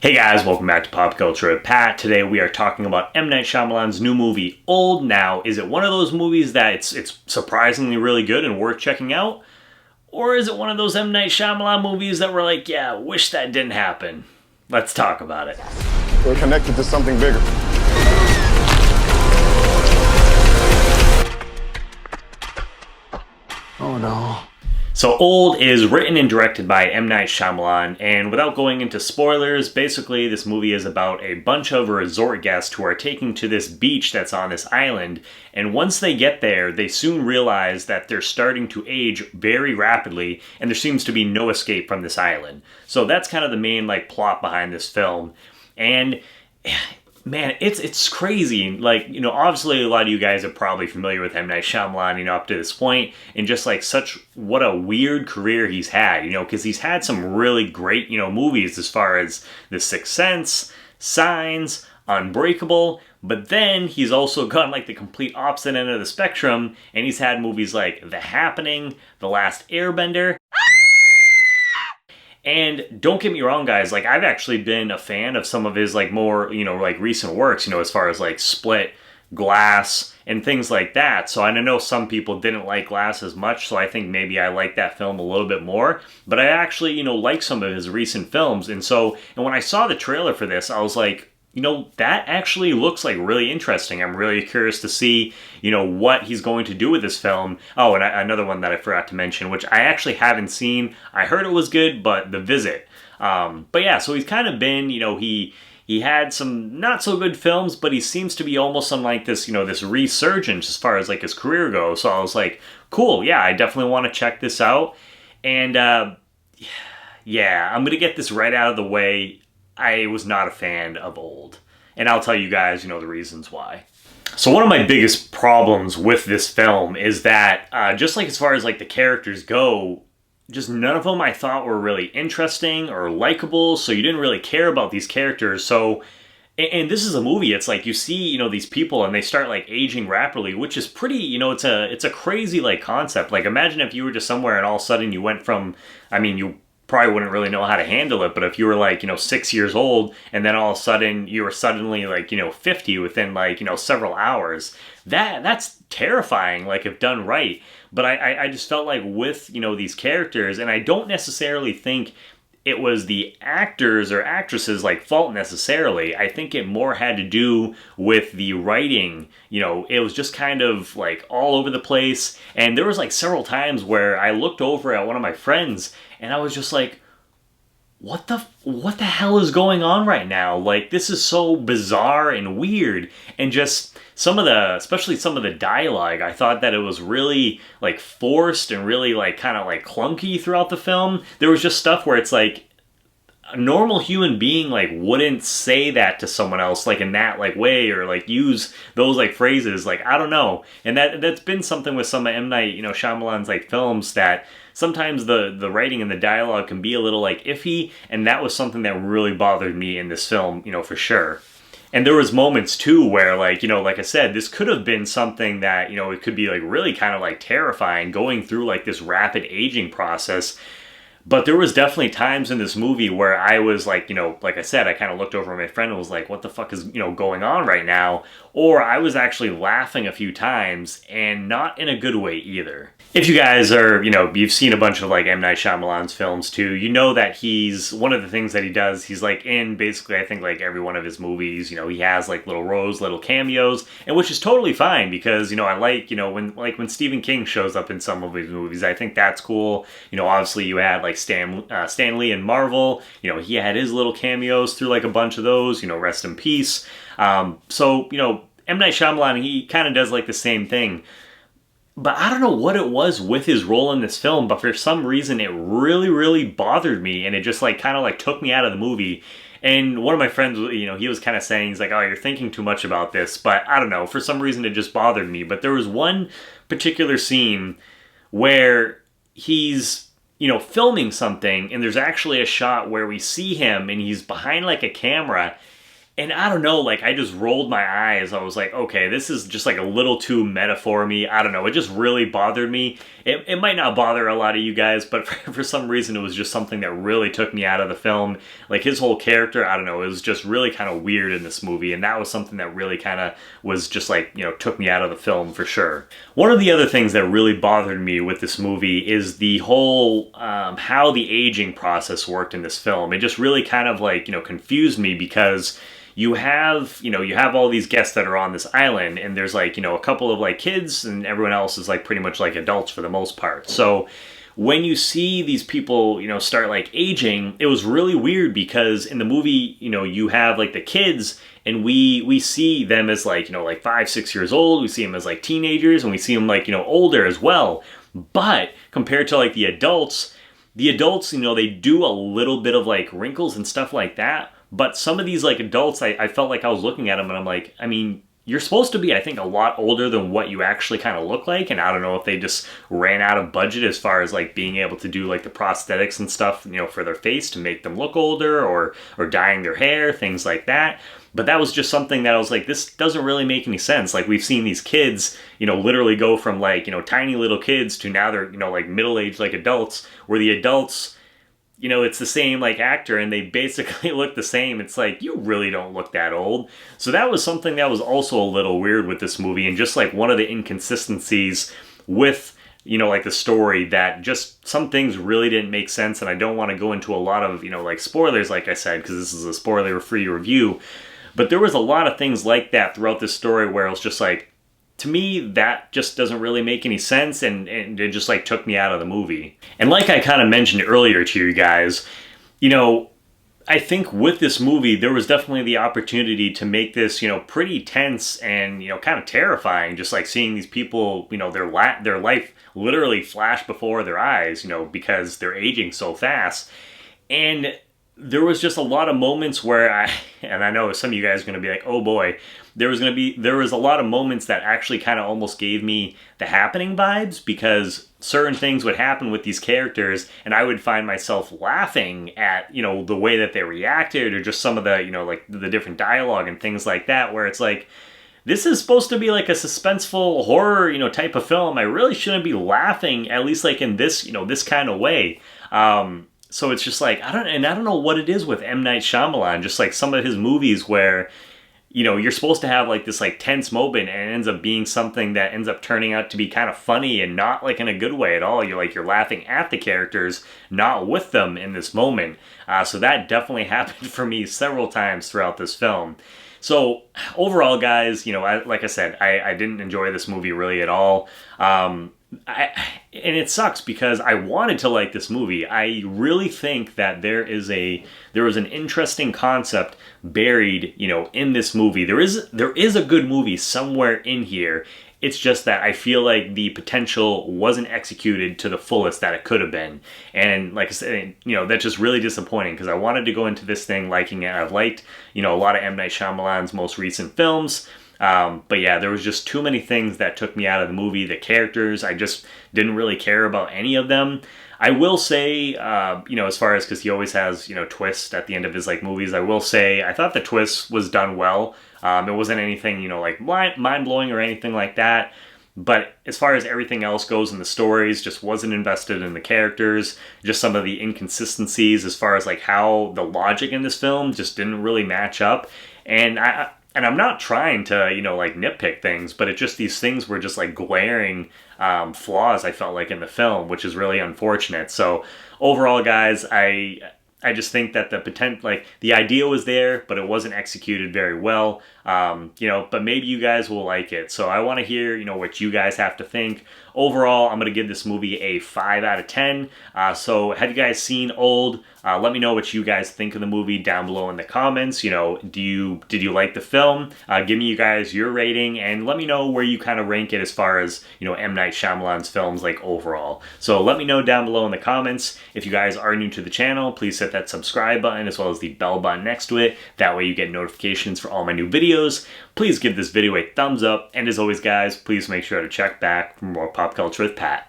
Hey guys, welcome back to Pop Culture with Pat. Today we are talking about M Night Shyamalan's new movie, Old. Now, is it one of those movies that it's surprisingly really good and worth checking out? Or is it one of those M Night Shyamalan movies that we're like, yeah, wish that didn't happen? Let's talk about it. We're connected to something bigger. Oh no. So Old is written and directed by M Night Shyamalan, and without going into spoilers, basically this movie is about a bunch of resort guests who are taken to this beach that's on this island, and once they get there, they soon realize that they're starting to age very rapidly, and there seems to be no escape from this island. So that's kind of the main plot behind this film. And man, it's crazy. Obviously a lot of you guys are probably familiar with M Night Shyamalan, up to this point, and just what a weird career he's had, because he's had some really great, movies as far as The Sixth Sense, Signs, Unbreakable, but then he's also gone the complete opposite end of the spectrum, and he's had movies like The Happening, The Last Airbender. And don't get me wrong, guys, I've actually been a fan of some of his more, recent works, as far as Split, Glass, and things like that. So I know some people didn't like Glass as much, so I think maybe I like that film a little bit more. But I actually, like some of his recent films. And when I saw the trailer for this, I was like, that actually looks really interesting. I'm really curious to see, what he's going to do with this film. Oh, and another one that I forgot to mention, which I actually haven't seen. I heard it was good, but The Visit. But yeah, so he's kind of been, he had some not so good films, but he seems to be almost on this, this resurgence as far as his career goes. So I was like, cool, yeah, I definitely want to check this out. And yeah, I'm going to get this right out of the way. I was not a fan of Old. And I'll tell you guys, the reasons why. So one of my biggest problems with this film is that, just as far as the characters go, just none of them I thought were really interesting or likable, so you didn't really care about these characters. So, and this is a movie, it's you see, these people and they start aging rapidly, which is pretty, it's a crazy concept. Imagine if you were just somewhere and all of a sudden you went from, you probably wouldn't really know how to handle it, but if you were 6 years old and then all of a sudden you were suddenly 50 within several hours, that's terrifying if done right. But I just felt with these characters, and I don't necessarily think it was the actors or actresses fault necessarily. I think it more had to do with the writing. It was just kind of all over the place, and there was several times where I looked over at one of my friends and I was just like, what the hell is going on right now? This is so bizarre and weird. And just especially some of the dialogue, I thought that it was really forced and really kind of clunky throughout the film. There was just stuff where it's a normal human being wouldn't say that to someone else in that way, or use those phrases. I don't know. And that's been something with some of M Night Shyamalan's films, that sometimes the writing and the dialogue can be a little iffy, and that was something that really bothered me in this film, for sure. And there was moments too where like I said, this could have been something that, it could be really kind of terrifying, going through this rapid aging process. But there was definitely times in this movie where I was like I said, I kind of looked over at my friend and was like, what the fuck is, going on right now? Or I was actually laughing a few times, and not in a good way either. If you guys are, you've seen a bunch of M Night Shyamalan's films too, that he's, one of the things that he does, he's in basically, I think every one of his movies, he has little cameos, and which is totally fine, because, I when Stephen King shows up in some of his movies, I think that's cool. Obviously you had Stan Lee in Marvel, he had his little cameos through a bunch of those, rest in peace. So, M Night Shyamalan, he kind of does the same thing. But I don't know what it was with his role in this film, but for some reason it really, really bothered me, and it just kind of took me out of the movie. And one of my friends, he was kind of saying, he's like, oh, you're thinking too much about this. But I don't know, for some reason it just bothered me. But there was one particular scene where he's, filming something, and there's actually a shot where we see him and he's behind a camera, And I don't know, like I just rolled my eyes. I was like, okay, this is just like a little too meta for me. I don't know. It just really bothered me. It might not bother a lot of you guys, but for some reason it was just something that really took me out of the film. Like his whole character, I don't know, it was just really kind of weird in this movie. And that was something that really kind of was just like, you know, took me out of the film for sure. One of the other things that really bothered me with this movie is the whole, how the aging process worked in this film. It just really kind of like, you know, confused me because you have all these guests that are on this island, and there's like, you know, a couple of like kids, and everyone else is like pretty much like adults for the most part. So when you see these people, you know, start like aging, it was really weird because in the movie, you know, you have like the kids, and we see them as like, you know, like 5-6 years old. We see them as like teenagers, and we see them like, you know, older as well. But compared to like the adults, you know, they do a little bit of like wrinkles and stuff like that. But some of these like adults, I felt like I was looking at them and I'm like, I mean, you're supposed to be, I think, a lot older than what you actually kind of look like. And I don't know if they just ran out of budget as far as like being able to do like the prosthetics and stuff, you know, for their face to make them look older, or dyeing their hair, things like that. But that was just something that I was like, this doesn't really make any sense. Like we've seen these kids, you know, literally go from like, you know, tiny little kids to now they're, you know, like middle-aged like adults, where the adults, you know, it's the same like actor and they basically look the same. It's like, you really don't look that old. So that was something that was also a little weird with this movie, and just like one of the inconsistencies with, you know, like the story, that just some things really didn't make sense. And I don't want to go into a lot of, you know, like spoilers, like I said, because this is a spoiler-free review. But there was a lot of things like that throughout this story where it was just like, to me, that just doesn't really make any sense, and it just like took me out of the movie. And like I kind of mentioned earlier to you guys, you know, I think with this movie, there was definitely the opportunity to make this, you know, pretty tense and, you know, kind of terrifying, just like seeing these people, you know, their life literally flash before their eyes, you know, because they're aging so fast. And there was just a lot of moments where and I know some of you guys are going to be like, oh boy, there was a lot of moments that actually kind of almost gave me The Happening vibes, because certain things would happen with these characters and I would find myself laughing at, you know, the way that they reacted, or just some of the, you know, like the different dialogue and things like that, where it's like, this is supposed to be like a suspenseful horror, you know, type of film. I really shouldn't be laughing, at least like in this, you know, this kind of way. So it's just like, I don't know what it is with M Night Shyamalan, just like some of his movies where, you know, you're supposed to have like this like tense moment and it ends up being something that ends up turning out to be kind of funny and not like in a good way at all. You're laughing at the characters, not with them in this moment. So that definitely happened for me several times throughout this film. So overall, guys, you know, like I said, I didn't enjoy this movie really at all. And it sucks because I wanted to like this movie. I really think that there was an interesting concept buried, you know, in this movie. There is a good movie somewhere in here. It's just that I feel like the potential wasn't executed to the fullest that it could have been. And like I said, you know, that's just really disappointing because I wanted to go into this thing liking it. I've liked, you know, a lot of M Night Shyamalan's most recent films. But yeah, there was just too many things that took me out of the movie. The characters, I just didn't really care about any of them. I will say, you know, as far as, because he always has, you know, twists at the end of his like movies, I will say I thought the twist was done well. It wasn't anything, you know, like mind-blowing or anything like that. But as far as everything else goes in the stories, just wasn't invested in the characters. Just some of the inconsistencies as far as like how the logic in this film just didn't really match up. And I'm not trying to, you know, like nitpick things, but it just, these things were just like glaring flaws, I felt like, in the film, which is really unfortunate. So overall, guys, I just think that the idea was there, but it wasn't executed very well. You know, but maybe you guys will like it. So I want to hear, you know, what you guys have to think. Overall, I'm going to give this movie a 5 out of 10. So have you guys seen Old? Let me know what you guys think of the movie down below in the comments. You know, did you like the film? Give me you guys your rating and let me know where you kind of rank it as far as, you know, M Night Shyamalan's films like overall. So let me know down below in the comments. If you guys are new to the channel, please hit that subscribe button as well as the bell button next to it. That way you get notifications for all my new videos. Please give this video a thumbs up, and as always, guys, please make sure to check back for more Pop Culture with Pat.